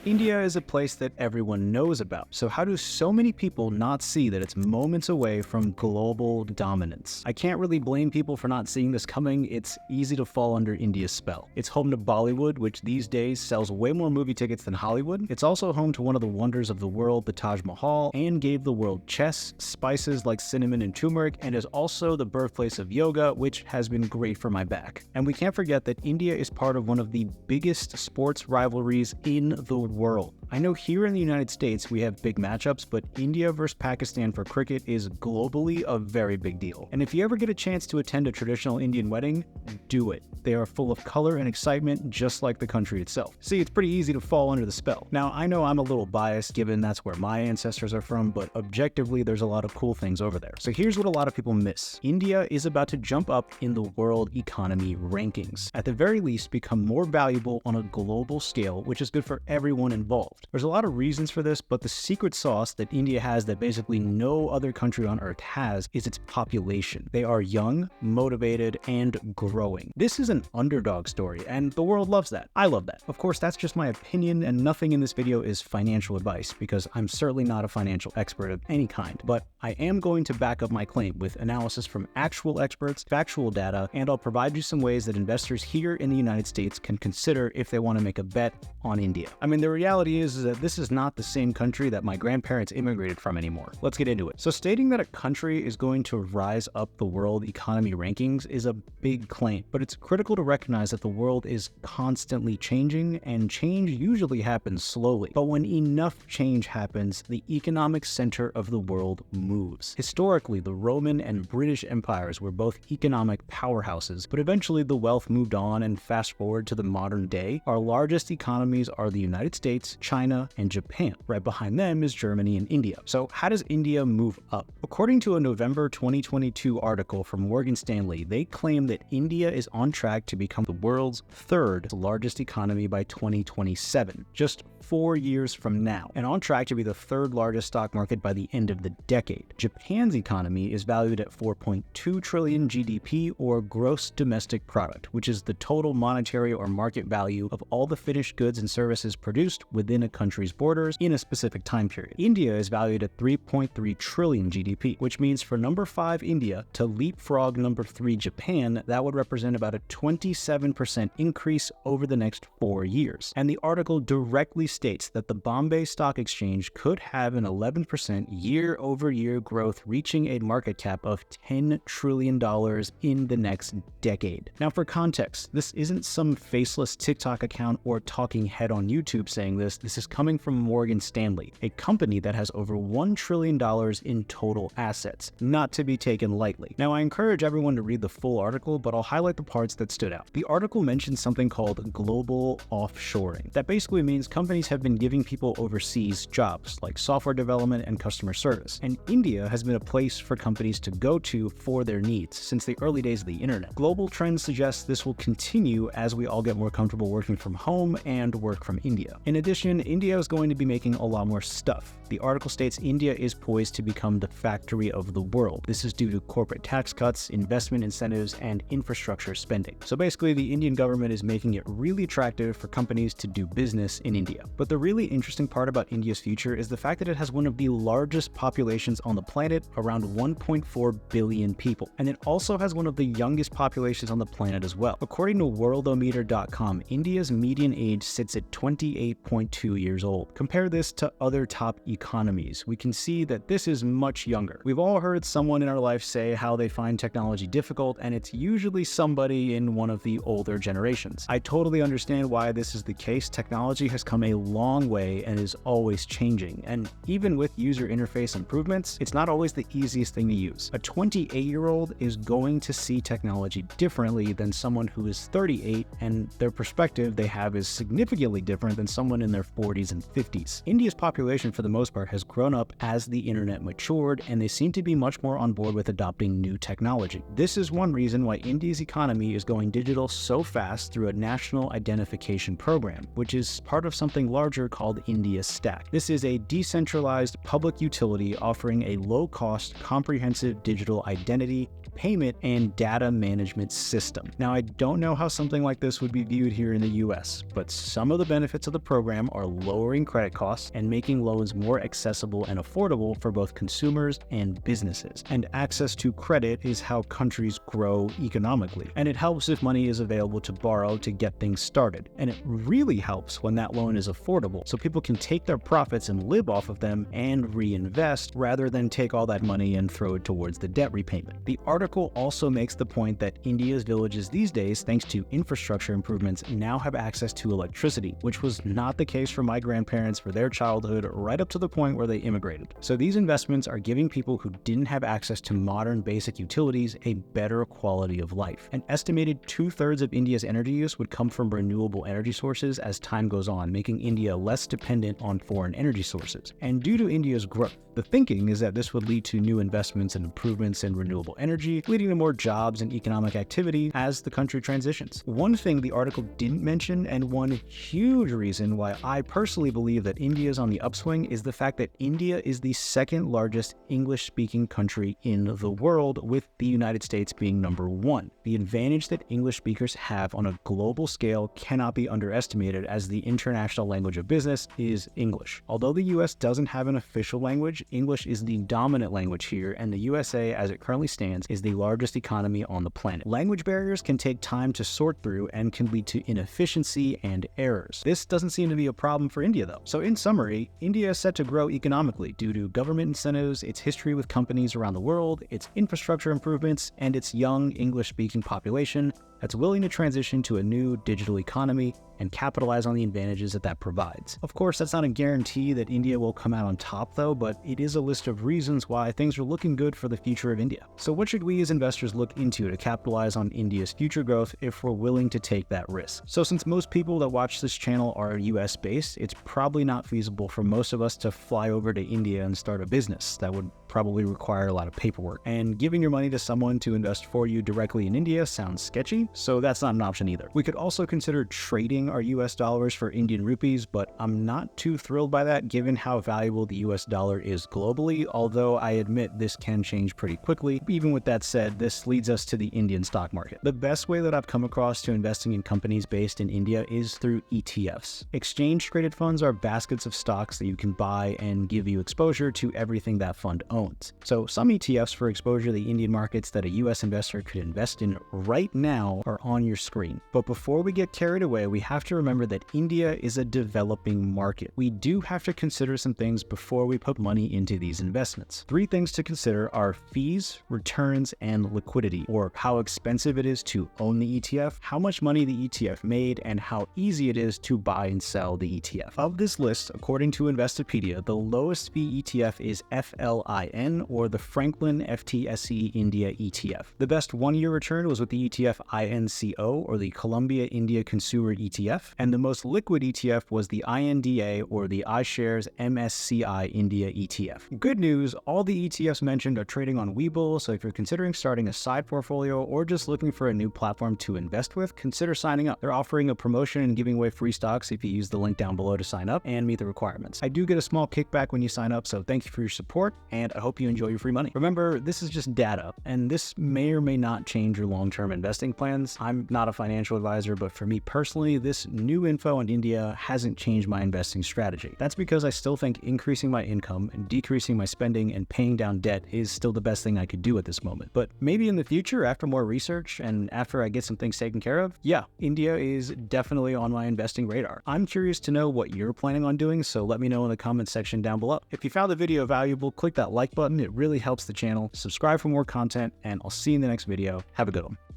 India is a place that everyone knows about, so how do so many people not see that it's moments away from global dominance? I can't really blame people for not seeing this coming. It's easy to fall under India's spell. It's home to Bollywood, which these days sells way more movie tickets than Hollywood. It's also home to one of the wonders of the world, the Taj Mahal, and gave the world chess, spices like cinnamon and turmeric, and is also the birthplace of yoga, which has been great for my back. And we can't forget that India is part of one of the biggest sports rivalries in the world. I know here in the United States we have big matchups, but India versus Pakistan for cricket is globally a very big deal. And if you ever get a chance to attend a traditional Indian wedding, do it. They are full of color and excitement, just like the country itself. See, it's pretty easy to fall under the spell. Now, I know I'm a little biased given that's where my ancestors are from, but objectively there's a lot of cool things over there. So here's what a lot of people miss. India is about to jump up in the world economy rankings. At the very least, become more valuable on a global scale, which is good for everyone involved. There's a lot of reasons for this, but the secret sauce that India has that basically no other country on earth has is its population. They are young, motivated, and growing. This is an underdog story, and the world loves that. I love that. Of course, that's just my opinion, and nothing in this video is financial advice, because I'm certainly not a financial expert of any kind, but I am going to back up my claim with analysis from actual experts, factual data, and I'll provide you some ways that investors here in the United States can consider if they want to make a bet on India. I mean, the reality is that this is not the same country that my grandparents immigrated from anymore. Let's get into it. So stating that a country is going to rise up the world economy rankings is a big claim, but it's critical to recognize that the world is constantly changing, and change usually happens slowly. But when enough change happens, the economic center of the world moves. Historically, the Roman and British empires were both economic powerhouses, but eventually the wealth moved on, and fast forward to the modern day, our largest economies are the United States, China, and Japan. Right behind them is Germany and India. So how does India move up? According to a November 2022 article from Morgan Stanley, they claim that India is on track to become the world's third largest economy by 2027, just 4 years from now, and on track to be the third largest stock market by the end of the decade. Japan's economy is valued at 4.2 trillion GDP, or gross domestic product, which is the total monetary or market value of all the finished goods and services produced within a country's borders in a specific time period. India is valued at 3.3 trillion GDP, which means for number 5 India to leapfrog number 3 Japan, that would represent about a 27% increase over the next 4 years. And the article directly states that the Bombay Stock Exchange could have an 11% year-over-year growth, reaching a market cap of $10 trillion in the next decade. Now, for context, this isn't some faceless TikTok account or talking head on YouTube saying this. This is coming from Morgan Stanley, a company that has over $1 trillion in total assets, not to be taken lightly. Now, I encourage everyone to read the full article, but I'll highlight the parts that stood out. The article mentions something called global offshoring. That basically means companies have been giving people overseas jobs like software development and customer service, and India has been a place for companies to go to for their needs since the early days of the internet. Global trends suggest this will continue as we all get more comfortable working from home and work from India. In addition, India is going to be making a lot more stuff. The article states India is poised to become the factory of the world. This is due to corporate tax cuts, investment incentives, and infrastructure spending. So basically, the Indian government is making it really attractive for companies to do business in India. But the really interesting part about India's future is the fact that it has one of the largest populations on the planet, around 1.4 billion people. And it also has one of the youngest populations on the planet as well. According to worldometer.com, India's median age sits at 28.2 years old. Compare this to other top economies. We can see that this is much younger. We've all heard someone in our life say how they find technology difficult, and it's usually somebody in one of the older generations. I totally understand why this is the case. Technology has come a long way and is always changing, and even with user interface improvements, it's not always the easiest thing to use. A 28-year-old is going to see technology differently than someone who is 38, and their perspective they have is significantly different than someone in their 40s and 50s. India's population, for the most part, has grown up as the internet matured, and they seem to be much more on board with adopting new technology. This is one reason why India's economy is going digital so fast through a national identification program, which is part of something larger called India Stack. This is a decentralized public utility offering a low-cost, comprehensive digital identity, payment, and data management system. Now, I don't know how something like this would be viewed here in the US, but some of the benefits of the program are lowering credit costs and making loans more accessible and affordable for both consumers and businesses. And access to credit is how countries grow economically. And it helps if money is available to borrow to get things started. And it really helps when that loan is affordable, so people can take their profits and live off of them and reinvest rather than take all that money and throw it towards the debt repayment. The article also makes the point that India's villages these days, thanks to infrastructure improvements, now have access to electricity, which was not the case for my grandparents for their childhood right up to the point where they immigrated. So these investments are giving people who didn't have access to modern basic utilities a better quality of life. An estimated 2/3 of India's energy use would come from renewable energy sources as time goes on, making India less dependent on foreign energy sources. And due to India's growth, the thinking is that this would lead to new investments and improvements in renewable energy, leading to more jobs and economic activity as the country transitions. One thing the article didn't mention, and one huge reason why I personally believe that India is on the upswing, is the fact that India is the second largest English-speaking country in the world, with the United States being number 1. The advantage that English speakers have on a global scale cannot be underestimated, as the international language of business is English. Although the US doesn't have an official language, English is the dominant language here, and the USA, as it currently stands, is the largest economy on the planet. Language barriers can take time to sort through and can lead to inefficiency and errors. This doesn't seem to be a problem for India, though. So in summary, India is set to grow economically due to government incentives, its history with companies around the world, its infrastructure improvements, and its young English-speaking population that's willing to transition to a new digital economy and capitalize on the advantages that that provides. Of course, that's not a guarantee that India will come out on top though, but it is a list of reasons why things are looking good for the future of India. So what should we as investors look into to capitalize on India's future growth if we're willing to take that risk? So since most people that watch this channel are US based, it's probably not feasible for most of us to fly over to India and start a business. That would probably require a lot of paperwork. And giving your money to someone to invest for you directly in India sounds sketchy, so that's not an option either. We could also consider trading our US dollars for Indian rupees, but I'm not too thrilled by that given how valuable the US dollar is globally, although I admit this can change pretty quickly. Even with that said, this leads us to the Indian stock market. The best way that I've come across to investing in companies based in India is through ETFs. Exchange-traded funds are baskets of stocks that you can buy and give you exposure to everything that fund owns. So some ETFs for exposure to the Indian markets that a US investor could invest in right now are on your screen. But before we get carried away, we have to remember that India is a developing market. We do have to consider some things before we put money into these investments. 3 things to consider are fees, returns, and liquidity, or how expensive it is to own the ETF, how much money the ETF made, and how easy it is to buy and sell the ETF. Of this list, according to Investopedia, the lowest fee ETF is FLIN, or the Franklin FTSE India ETF. The best 1-year return was with the ETF INCO, or the Columbia India Consumer ETF, and the most liquid ETF was the INDA, or the iShares MSCI India ETF. Good news, all the ETFs mentioned are trading on Webull, so if you're considering starting a side portfolio or just looking for a new platform to invest with, consider signing up. They're offering a promotion and giving away free stocks if you use the link down below to sign up and meet the requirements. I do get a small kickback when you sign up, so thank you for your support, and I hope you enjoy your free money. Remember, this is just data, and this may or may not change your long-term investing plans. I'm not a financial advisor, but for me personally, this new info on India hasn't changed my investing strategy. That's because I still think increasing my income and decreasing my spending and paying down debt is still the best thing I could do at this moment. But maybe in the future, after more research and after I get some things taken care of, yeah, India is definitely on my investing radar. I'm curious to know what you're planning on doing, so let me know in the comments section down below. If you found the video valuable, click that like button. It really helps the channel. Subscribe for more content, and I'll see you in the next video. Have a good one.